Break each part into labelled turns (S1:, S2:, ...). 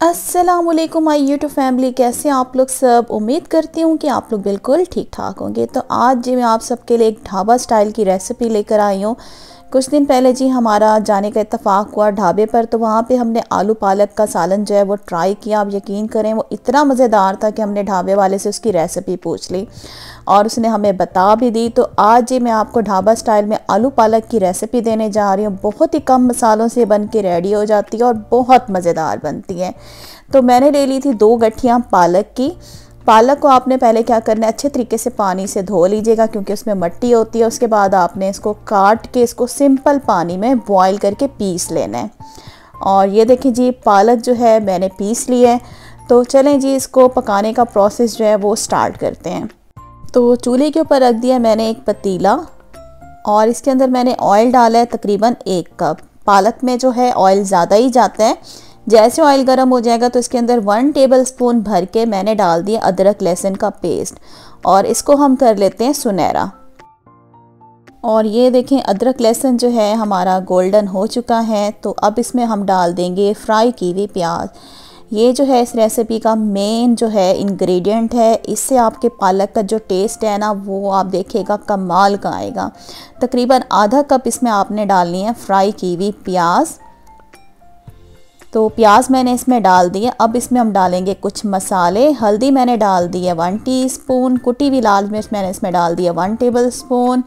S1: अस्सलामुअलैकुम my YouTube family, कैसे हैं आप लोग सब। उम्मीद करती हूँ कि आप लोग बिल्कुल ठीक ठाक होंगे। तो आज जी मैं आप सबके लिए एक ढाबा स्टाइल की रेसिपी लेकर आई हूँ। कुछ दिन पहले जी हमारा जाने का इत्तेफाक हुआ ढाबे पर, तो वहाँ पे हमने आलू पालक का सालन जो है वो ट्राई किया। आप यकीन करें वो इतना मज़ेदार था कि हमने ढाबे वाले से उसकी रेसिपी पूछ ली और उसने हमें बता भी दी। तो आज जी मैं आपको ढाबा स्टाइल में आलू पालक की रेसिपी देने जा रही हूँ। बहुत ही कम मसालों से बन के रेडी हो जाती है और बहुत मज़ेदार बनती है। तो मैंने ले ली थी 2 गठियाँ पालक की। पालक को आपने पहले क्या करना है, अच्छे तरीके से पानी से धो लीजिएगा क्योंकि उसमें मिट्टी होती है। उसके बाद आपने इसको काट के इसको सिंपल पानी में बॉईल करके पीस लेना है। और ये देखिए जी पालक जो है मैंने पीस ली है। तो चलें जी इसको पकाने का प्रोसेस जो है वो स्टार्ट करते हैं। तो चूल्हे के ऊपर रख दिया मैंने एक पतीला और इसके अंदर मैंने ऑयल डाला है तकरीबन 1 कप। पालक में जो है ऑयल ज़्यादा ही जाता है। जैसे ऑयल गर्म हो जाएगा तो इसके अंदर 1 टेबलस्पून भर के मैंने डाल दिया अदरक लहसुन का पेस्ट और इसको हम कर लेते हैं सुनहरा। और ये देखें अदरक लहसुन जो है हमारा गोल्डन हो चुका है। तो अब इसमें हम डाल देंगे फ्राई की हुई प्याज। ये जो है इस रेसिपी का मेन जो है इंग्रेडिएंट है। इससे आपके पालक का जो टेस्ट है ना वो आप देखिएगा कमाल का आएगा। तकरीबन आधा कप इसमें आपने डालनी है फ्राई की हुई प्याज। तो प्याज मैंने इसमें डाल दिए। अब इसमें हम डालेंगे कुछ मसाले। हल्दी मैंने डाल दी है 1 टीस्पून। कुटी हुई लाल मिर्च मैंने इसमें डाल दिया 1 टेबलस्पून।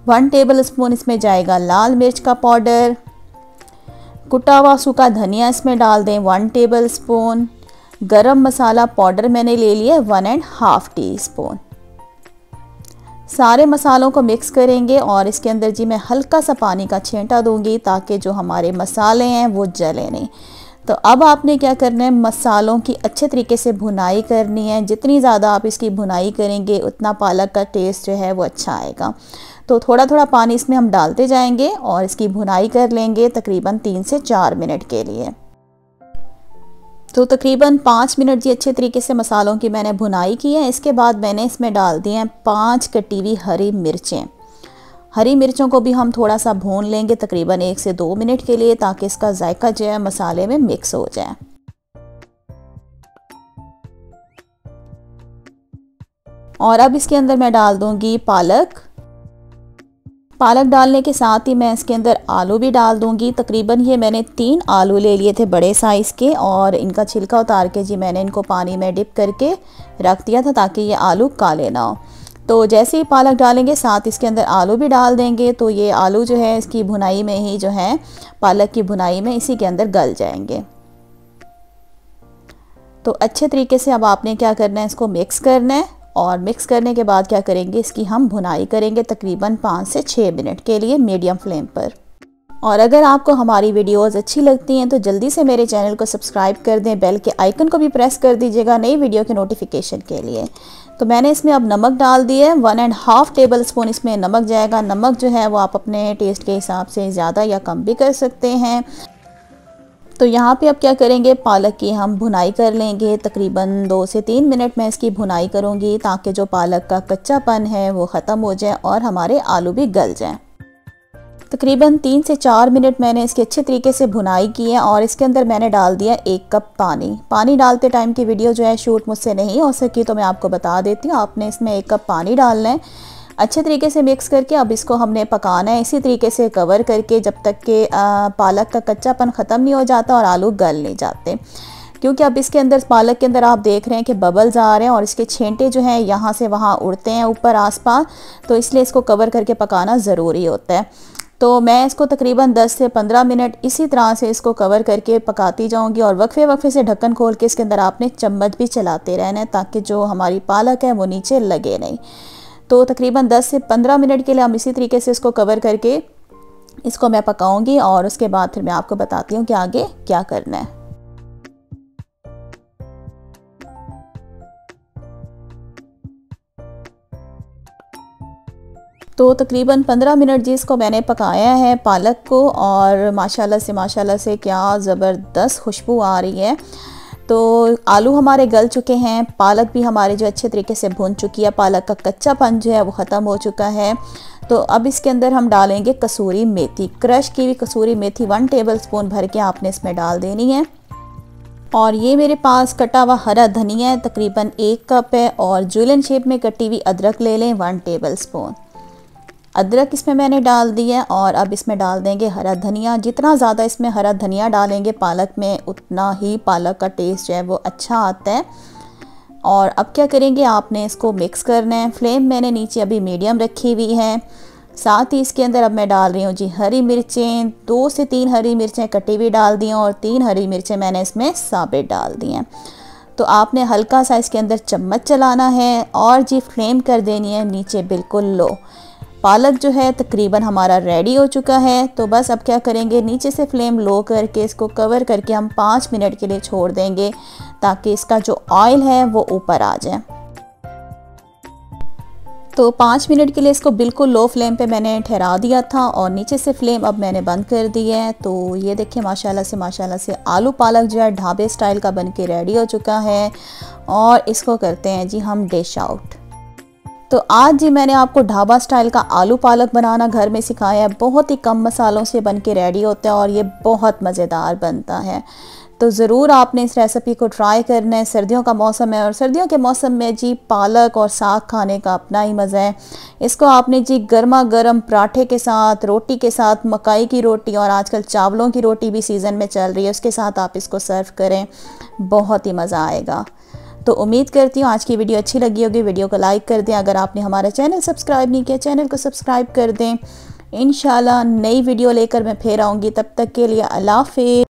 S1: 1 टेबलस्पून इसमें जाएगा लाल मिर्च का पाउडर। कुटा हुआ सूखा धनिया इसमें डाल दें 1 टेबलस्पून। गरम मसाला पाउडर मैंने ले लिया 1.5 टीस्पून। सारे मसालों को मिक्स करेंगे और इसके अंदर जी मैं हल्का सा पानी का छींटा दूंगी ताकि जो हमारे मसाले हैं वो जले नहीं। तो अब आपने क्या करना है, मसालों की अच्छे तरीके से भुनाई करनी है। जितनी ज़्यादा आप इसकी भुनाई करेंगे उतना पालक का टेस्ट जो है वो अच्छा आएगा। तो थोड़ा थोड़ा पानी इसमें हम डालते जाएंगे और इसकी भुनाई कर लेंगे तकरीबन 3 से 4 मिनट के लिए। तो तकरीबन 5 मिनट जी अच्छे तरीके से मसालों की मैंने भुनाई की है। इसके बाद मैंने इसमें डाल दिए हैं 5 कटी हुई हरी मिर्चें। हरी मिर्चों को भी हम थोड़ा सा भून लेंगे तकरीबन 1 से 2 मिनट के लिए ताकि इसका जायका जो है मसाले में मिक्स हो जाए। और अब इसके अंदर मैं डाल दूंगी पालक। पालक डालने के साथ ही मैं इसके अंदर आलू भी डाल दूंगी। तकरीबन ये मैंने 3 आलू ले लिए थे बड़े साइज़ के और इनका छिलका उतार के जी मैंने इनको पानी में डिप करके रख दिया था ताकि ये आलू काले ना हो। तो जैसे ही पालक डालेंगे साथ इसके अंदर आलू भी डाल देंगे। तो ये आलू जो है इसकी भुनाई में ही जो है पालक की भुनाई में इसी के अंदर गल जाएंगे। तो अच्छे तरीके से अब आपने क्या करना है, इसको मिक्स करना है और मिक्स करने के बाद क्या करेंगे, इसकी हम भुनाई करेंगे तकरीबन 5 से 6 मिनट के लिए मीडियम फ्लेम पर। और अगर आपको हमारी वीडियोस अच्छी लगती हैं तो जल्दी से मेरे चैनल को सब्सक्राइब कर दें, बेल के आइकन को भी प्रेस कर दीजिएगा नई वीडियो के नोटिफिकेशन के लिए। तो मैंने इसमें अब नमक डाल दिया है 1.5 टेबलस्पून इसमें नमक जाएगा। नमक जो है वो आप अपने टेस्ट के हिसाब से ज़्यादा या कम भी कर सकते हैं। तो यहाँ पे अब क्या करेंगे, पालक की हम भुनाई कर लेंगे तकरीबन 2 से 3 मिनट में इसकी भुनाई करूँगी ताकि जो पालक का कच्चापन है वो ख़त्म हो जाए और हमारे आलू भी गल जाएं। तकरीबन 3 से 4 मिनट मैंने इसकी अच्छे तरीके से भुनाई की है और इसके अंदर मैंने डाल दिया 1 कप पानी। पानी डालते टाइम की वीडियो जो है शूट मुझसे नहीं हो सकी तो मैं आपको बता देती हूँ। आपने इसमें 1 कप पानी डालना है। अच्छे तरीके से मिक्स करके अब इसको हमने पकाना है इसी तरीके से कवर करके जब तक कि पालक का कच्चापन ख़त्म नहीं हो जाता और आलू गल नहीं जाते। क्योंकि अब इसके अंदर पालक के अंदर आप देख रहे हैं कि बबल्स आ रहे हैं और इसके छींटे जो हैं यहाँ से वहाँ उड़ते हैं ऊपर आसपास, तो इसलिए इसको कवर करके पकाना ज़रूरी होता है। तो मैं इसको तकरीबन 10 से 15 मिनट इसी तरह से इसको कवर करके पकाती जाऊंगी और वक्फे वक्फे से ढक्कन खोल के इसके अंदर आपने चम्मच भी चलाते रहना है ताकि जो हमारी पालक है वो नीचे लगे नहीं। तो तकरीबन 10 से 15 मिनट के लिए हम इसी तरीके से इसको कवर करके इसको मैं पकाऊंगी और उसके बाद फिर मैं आपको बताती हूँ कि आगे क्या करना है। तो तकरीबन 15 मिनट जी इसको मैंने पकाया है पालक को और माशाल्लाह से क्या ज़बरदस्त खुशबू आ रही है। तो आलू हमारे गल चुके हैं, पालक भी हमारे जो अच्छे तरीके से भून चुकी है, पालक का कच्चापन जो है वो ख़त्म हो चुका है। तो अब इसके अंदर हम डालेंगे कसूरी मेथी। क्रश की हुई कसूरी मेथी 1 टेबलस्पून भर के आपने इसमें डाल देनी है। और ये मेरे पास कटा हुआ हरा धनिया है, तकरीबन 1 कप है। और जुलन शेप में कटी हुई अदरक ले लें 1 टेबल स्पून। अदरक इसमें मैंने डाल दिया है। और अब इसमें डाल देंगे हरा धनिया। जितना ज़्यादा इसमें हरा धनिया डालेंगे पालक में, उतना ही पालक का टेस्ट जो है वो अच्छा आता है। और अब क्या करेंगे, आपने इसको मिक्स करना है। फ्लेम मैंने नीचे अभी मीडियम रखी हुई है। साथ ही इसके अंदर अब मैं डाल रही हूँ जी हरी मिर्चें। 2 से 3 हरी मिर्चें कटी हुई डाल दी हैं और 3 हरी मिर्चें मैंने इसमें साबित डाल दी हैं। तो आपने हल्का सा इसके अंदर चम्मच चलाना है और जी फ्लेम कर देनी है नीचे बिल्कुल लो। पालक जो है तकरीबन हमारा रेडी हो चुका है। तो बस अब क्या करेंगे, नीचे से फ्लेम लो करके इसको कवर करके हम 5 मिनट के लिए छोड़ देंगे ताकि इसका जो ऑयल है वो ऊपर आ जाए। तो 5 मिनट के लिए इसको बिल्कुल लो फ्लेम पे मैंने ठहरा दिया था और नीचे से फ्लेम अब मैंने बंद कर दी है। तो ये देखिए माशाल्लाह से आलू पालक जो है ढाबे स्टाइल का बन के रेडी हो चुका है। और इसको करते हैं जी हम डिश आउट। तो आज जी मैंने आपको ढाबा स्टाइल का आलू पालक बनाना घर में सिखाया है। बहुत ही कम मसालों से बन के रेडी होता है और ये बहुत मज़ेदार बनता है। तो ज़रूर आपने इस रेसिपी को ट्राई करना है। सर्दियों का मौसम है और सर्दियों के मौसम में जी पालक और साग खाने का अपना ही मज़ा है। इसको आपने जी गर्मा गर्म पराठे के साथ, रोटी के साथ, मकाई की रोटी और आजकल चावलों की रोटी भी सीज़न में चल रही है, उसके साथ आप इसको सर्व करें, बहुत ही मज़ा आएगा। तो उम्मीद करती हूँ आज की वीडियो अच्छी लगी होगी। वीडियो को लाइक कर दें। अगर आपने हमारा चैनल सब्सक्राइब नहीं किया, चैनल को सब्सक्राइब कर दें। इंशाल्लाह नई वीडियो लेकर मैं फिर आऊँगी। तब तक के लिए अल्लाह हाफ़िज़।